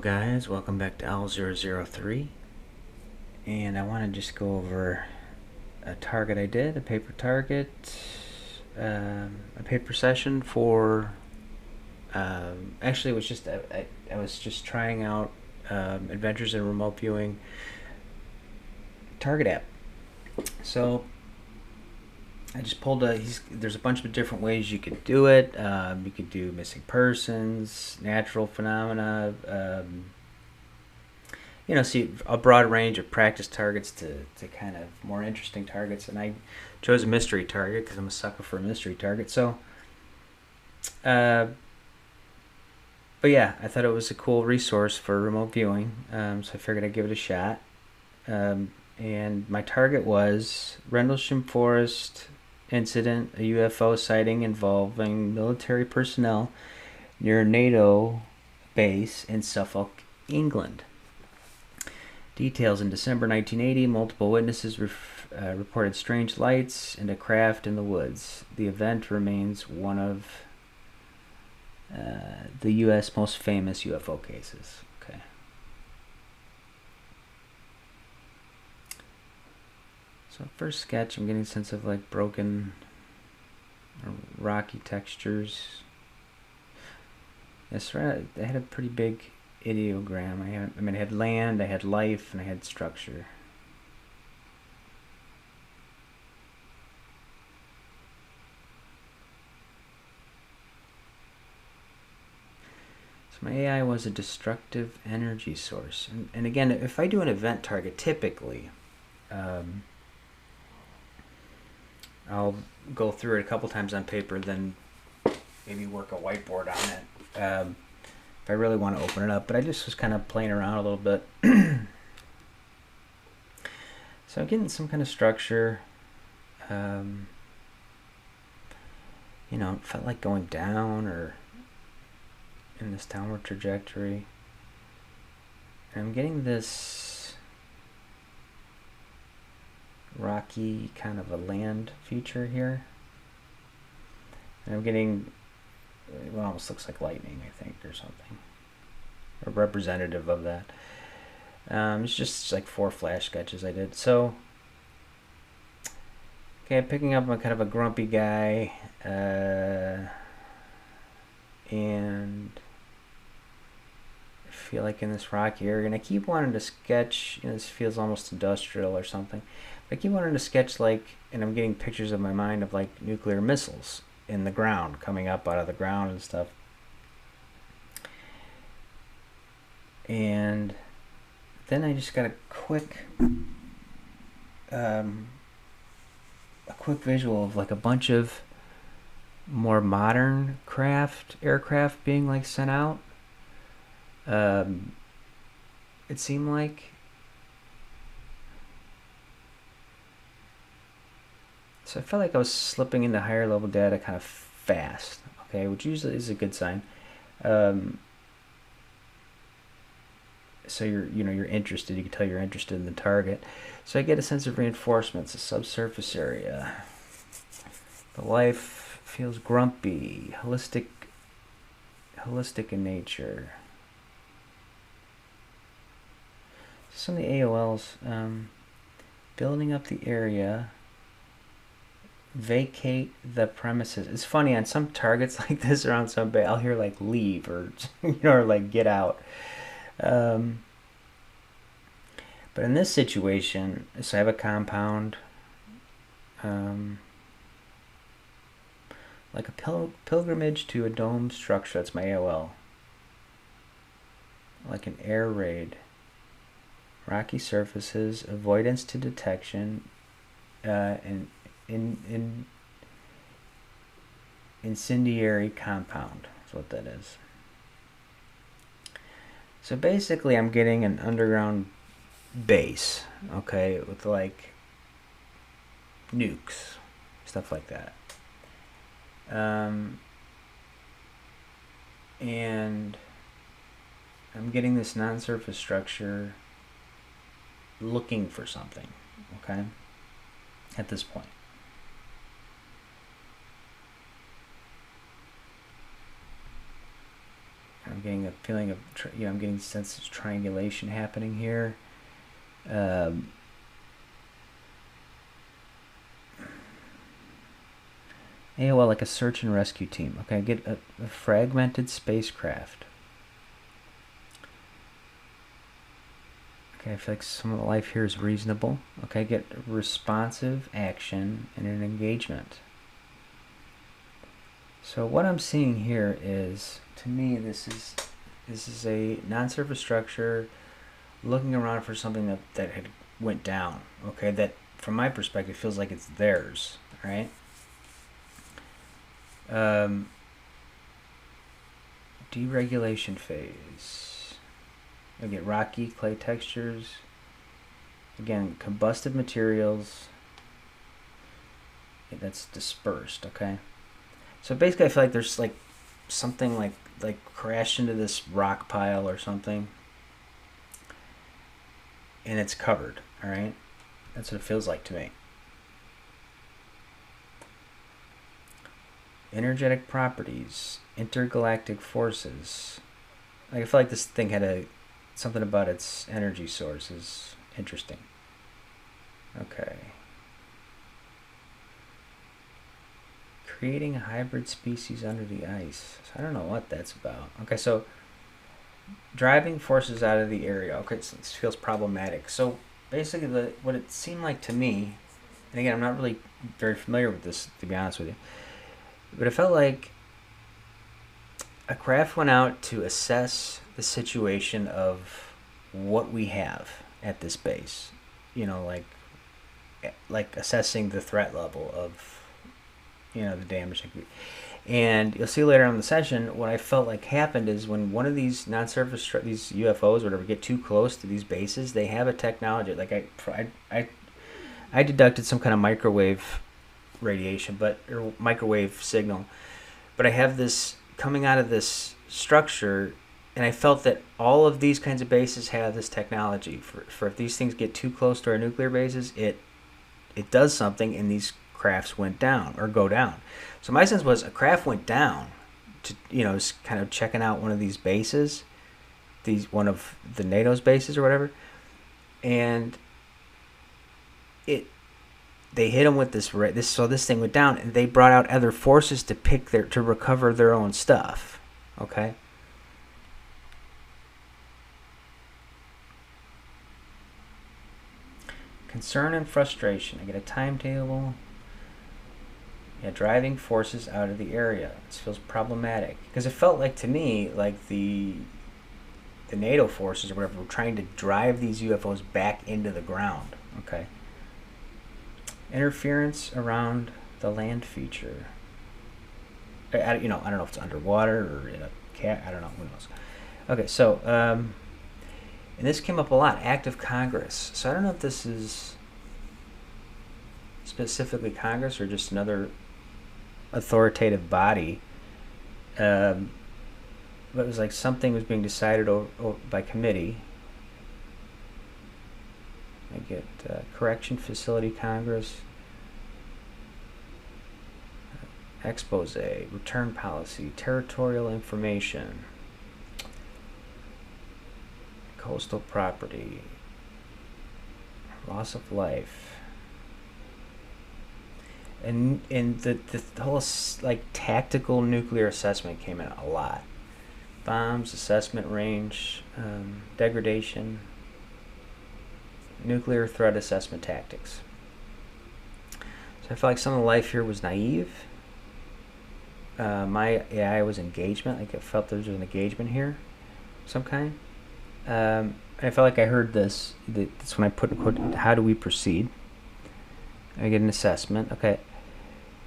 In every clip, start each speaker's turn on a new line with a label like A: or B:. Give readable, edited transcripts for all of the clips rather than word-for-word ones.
A: guys, welcome back to L003, and I want to just go over a target I did, a paper target, a paper session for, actually it was just, I was just trying out Adventures in Remote Viewing target app. So I just pulled there's a bunch of different ways you could do it. You could do missing persons, natural phenomena, see a broad range of practice targets to kind of more interesting targets. And I chose a mystery target because I'm a sucker for a mystery target. So, but yeah, I thought it was a cool resource for remote viewing. So I figured I'd give it a shot. And my target was Rendlesham Forrest incident, a U.F.O sighting involving military personnel near a NATO base in Suffolk, England. Details: in December 1980, multiple witnesses reported strange lights and a craft in the woods. The event remains one of the U.S. most famous U.F.O cases. Okay. So first sketch, I'm getting a sense of like broken or rocky textures. Yes, right. I had a pretty big ideogram. I had land, I had life, and I had structure. So my AI was a destructive energy source. And again, if I do an event target, typically, I'll go through it a couple times on paper, then maybe work a whiteboard on it if I really want to open it up. But I just was kind of playing around a little bit. So I'm getting some kind of structure. It felt like going down or in this downward trajectory. And I'm getting this rocky kind of a land feature here. And I'm getting, it almost looks like lightning, I think, or something, or representative of that. It's just like 4 flash sketches I did. So, okay, I'm picking up a kind of a grumpy guy, and I feel like in this rocky area, and I keep wanting to sketch, this feels almost industrial or something. I keep wanting to sketch like, and I'm getting pictures in my mind of like nuclear missiles in the ground, coming up out of the ground and stuff. And then I just got a quick visual of like a bunch of more modern aircraft being like sent out. It seemed like. So I felt like I was slipping into higher level data kind of fast, okay, which usually is a good sign. So you're interested. You can tell you're interested in the target. So I get a sense of reinforcements, a subsurface area. The life feels grumpy, holistic in nature. Some of the AOLs, building up the area. Vacate the premises. It's funny, on some targets like this around some bay, I'll hear like leave or or like get out. But in this situation, so I have a compound, like a pilgrimage to a dome structure. That's my AOL. Like an air raid. Rocky surfaces, avoidance to detection, and incendiary compound is what that is. So basically I'm getting an underground base, okay, with like nukes, stuff like that. And I'm getting this non-surface structure looking for something, okay, at this point. I'm getting a feeling of, I'm getting a sense of triangulation happening here. AOL, like a search and rescue team. Okay, get a fragmented spacecraft. Okay, I feel like some of the life here is reasonable. Okay, get responsive action and an engagement. So what I'm seeing here is, to me, this is a non-surface structure looking around for something that had went down. Okay, that from my perspective feels like it's theirs. Right. Deregulation phase. I get rocky clay textures. Again, combustive materials. Okay, that's dispersed. Okay. So basically, I feel like there's like something like crashed into this rock pile or something, and it's covered. All right, that's what it feels like to me. Energetic properties, intergalactic forces. Like, I feel like this thing had something about its energy source is interesting. Okay. Creating a hybrid species under the ice. So I don't know what that's about. Okay, so driving forces out of the area. Okay, so this feels problematic. So basically, what it seemed like to me, and again, I'm not really very familiar with this, to be honest with you, but it felt like a craft went out to assess the situation of what we have at this base. Like assessing the threat level of, the damage. And you'll see later on in the session, what I felt like happened is when one of these non-surface, these UFOs or whatever, get too close to these bases, they have a technology. Like I deducted some kind of microwave radiation, or microwave signal, but I have this coming out of this structure, and I felt that all of these kinds of bases have this technology for if these things get too close to our nuclear bases, it does something, and these crafts went down or go down. So my sense was a craft went down to, kind of checking out one of these bases, one of the NATO's bases or whatever, and they hit them with this, so this thing went down, and they brought out other forces to recover their own stuff. Okay. Concern and frustration. I get a timetable. Yeah, driving forces out of the area. This feels problematic because it felt like to me like the NATO forces or whatever were trying to drive these UFOs back into the ground. Okay. Interference around the land feature. I don't know if it's underwater or in a cat. I don't know. Who knows? Okay, so and this came up a lot. Act of Congress. So I don't know if this is specifically Congress or just another authoritative body. But it was like something was being decided by committee. I get Correction Facility Congress, expose, return policy, territorial information, coastal property, loss of life, and the whole like tactical nuclear assessment came in a lot. Bombs, assessment range, degradation, nuclear threat assessment tactics. So I felt like some of the life here was naive. My AI was engagement. Like I felt there was an engagement here, some kind. And I felt like I heard this. That's when I put in quote, how do we proceed? I get an assessment. Okay.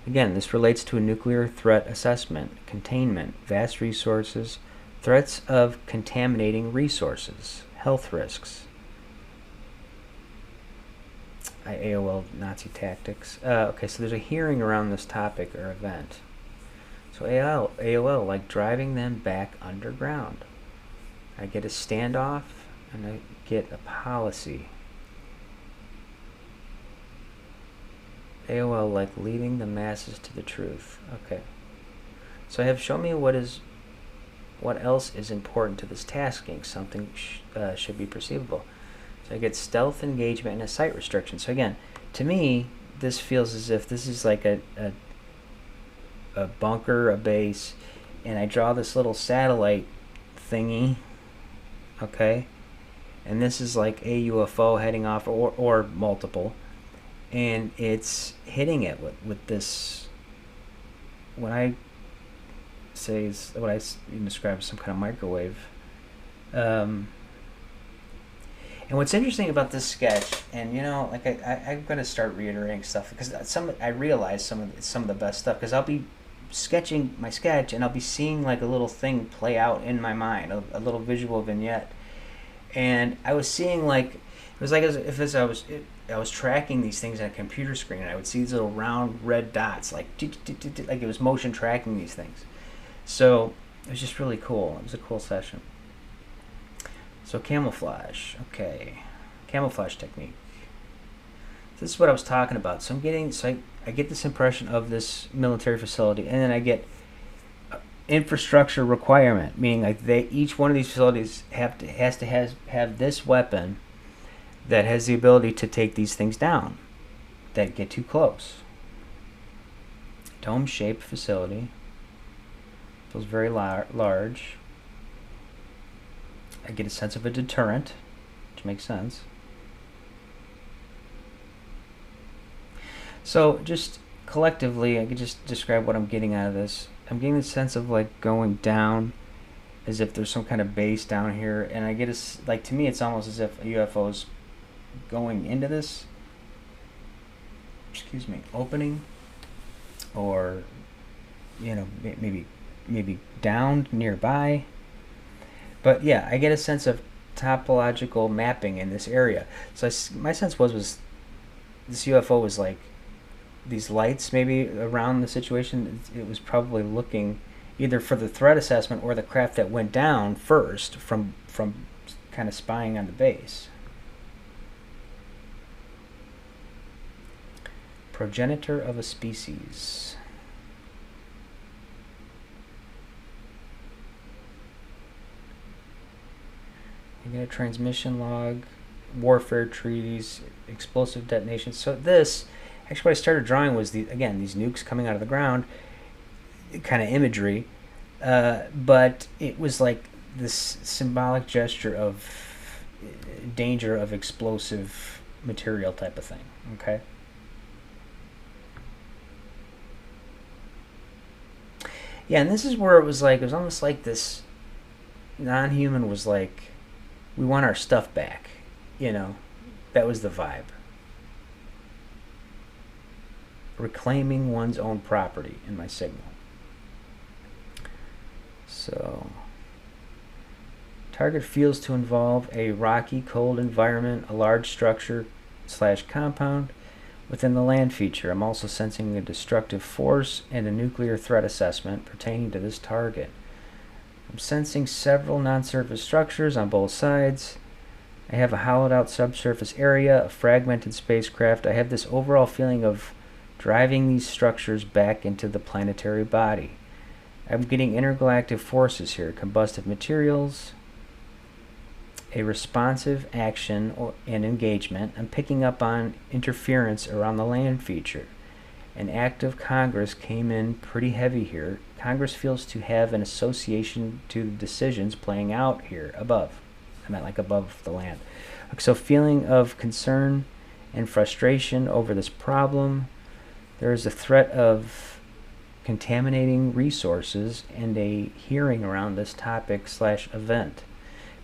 A: Again, this relates to a nuclear threat assessment, containment, vast resources, threats of contaminating resources, health risks. AOL Nazi tactics. Okay, so there's a hearing around this topic or event. So AOL, like driving them back underground. I get a standoff, and I get a policy. AOL, like leading the masses to the truth. Okay. So I have show me what is What else is important to this tasking? Something should be perceivable. So I get stealth engagement and a site restriction. So again, to me, this feels as if this is like a bunker, a base, and I draw this little satellite thingy, okay? And this is like a UFO heading off, or multiple, and it's hitting it with this, what I say is, what I describe as some kind of microwave. And what's interesting about this sketch, and like I'm going to start reiterating stuff, because I realize some of the best stuff, because I'll be sketching my sketch and I'll be seeing like a little thing play out in my mind, a little visual vignette, and I was seeing like, it was like as if I was tracking these things on a computer screen, and I would see these little round red dots, like it was motion tracking these things. So it was just really cool. It was a cool session. So camouflage, okay, camouflage technique. This is what I was talking about. So I get this impression of this military facility, and then I get infrastructure requirement, meaning like each one of these facilities has to have this weapon that has the ability to take these things down that get too close. Dome-shaped facility. Feels very large. I get a sense of a deterrent, which makes sense. So just collectively, I could just describe what I'm getting out of this. I'm getting the sense of like going down, as if there's some kind of base down here, and I get like, to me it's almost as if a UFO is going into this, opening, or maybe down nearby. But yeah, I get a sense of topological mapping in this area. So my sense was this UFO was like these lights maybe around the situation. It was probably looking either for the threat assessment or the craft that went down first from kind of spying on the base. Progenitor of a species. You get a transmission log, warfare treaties, explosive detonations. So this, actually what I started drawing was, these nukes coming out of the ground, kind of imagery, but it was like this symbolic gesture of danger of explosive material type of thing, okay? Yeah, and this is where it was almost like this non-human was like, we want our stuff back, that was the vibe. Reclaiming one's own property in my signal. So, target feels to involve a rocky, cold environment, a large structure / compound within the land feature. I'm also sensing a destructive force and a nuclear threat assessment pertaining to this target. I'm sensing several non-surface structures on both sides. I have a hollowed out subsurface area, a fragmented spacecraft. I have this overall feeling of driving these structures back into the planetary body. I'm getting intergalactic forces here, combustive materials, a responsive action and engagement. I'm picking up on interference around the land feature. An act of Congress came in pretty heavy here. Congress feels to have an association to the decisions playing out here above. I meant like above the land. So feeling of concern and frustration over this problem. There is a threat of contaminating resources and a hearing around this topic / event.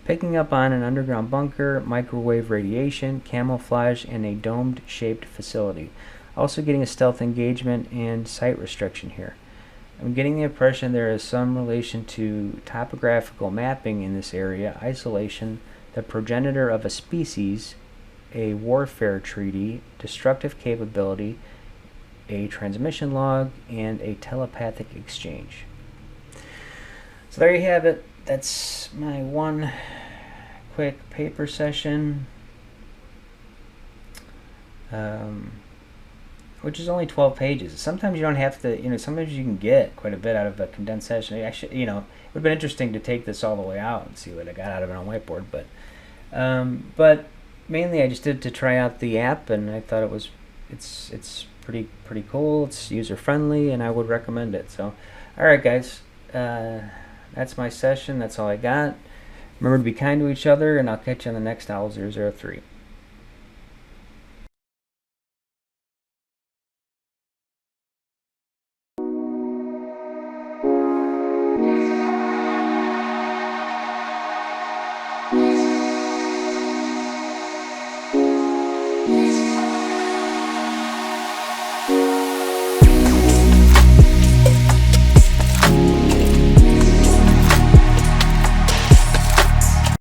A: Picking up on an underground bunker, microwave radiation, camouflage, and a domed-shaped facility. Also getting a stealth engagement and site restriction here. I'm getting the impression there is some relation to topographical mapping in this area, isolation, the progenitor of a species, a warfare treaty, destructive capability, a transmission log, and a telepathic exchange. So there you have it. That's my one quick paper session. which is only 12 pages. Sometimes you don't have to, sometimes you can get quite a bit out of a condensed session. Actually, it would have been interesting to take this all the way out and see what I got out of it on whiteboard. But mainly I just did to try out the app, and I thought it's pretty cool. It's user friendly, and I would recommend it. So, all right, guys, that's my session. That's all I got. Remember to be kind to each other, and I'll catch you on the next Owl 003.